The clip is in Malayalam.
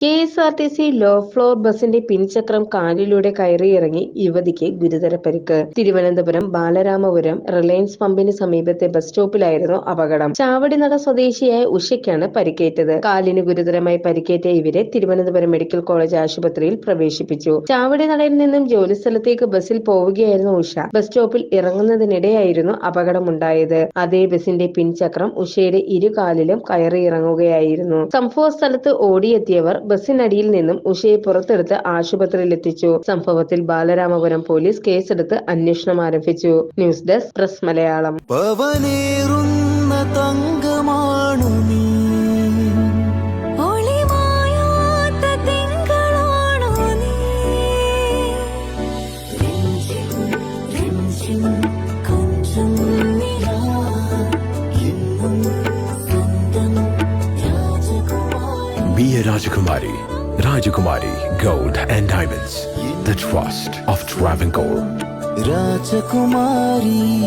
കെ.എസ്.ആർ.ടി.സി ലോ ഫ്ലോർ ബസിന്റെ പിൻചക്രം കാലിലൂടെ കയറിയിറങ്ങി യുവതിക്ക് ഗുരുതര പരിക്ക്. തിരുവനന്തപുരം ബാലരാമപുരം റിലയൻസ് പമ്പിന് സമീപത്തെ ബസ് സ്റ്റോപ്പിലായിരുന്നു അപകടം. ചാവടിനട സ്വദേശിയായ ഉഷയ്ക്കാണ് പരിക്കേറ്റത്. കാലിന് ഗുരുതരമായി പരിക്കേറ്റ ഇവരെ തിരുവനന്തപുരം മെഡിക്കൽ കോളേജ് ആശുപത്രിയിൽ പ്രവേശിപ്പിച്ചു. ചാവടിനടയിൽ നിന്നും ജോലിസ്ഥലത്തേക്ക് ബസിൽ പോവുകയായിരുന്നു ഉഷ. ബസ് സ്റ്റോപ്പിൽ ഇറങ്ങുന്നതിനിടെയായിരുന്നു അപകടമുണ്ടായത്. അതേ ബസിന്റെ പിൻചക്രം ഉഷയുടെ ഇരുകാലിലും കയറിയിറങ്ങുകയായിരുന്നു. സംഭവ സ്ഥലത്ത് ഓടിയെത്തിയവർ ബസിനടിയിൽ നിന്നും ഉഷയെ പുറത്തെടുത്ത് ആശുപത്രിയിലെത്തിച്ചു. സംഭവത്തിൽ ബാലരാമപുരം പോലീസ് കേസെടുത്ത് അന്വേഷണം ആരംഭിച്ചു. News desk press Malayalam. Be a Rajakumari. Rajakumari Gold and Diamonds. The trust of Travancore. Rajakumari.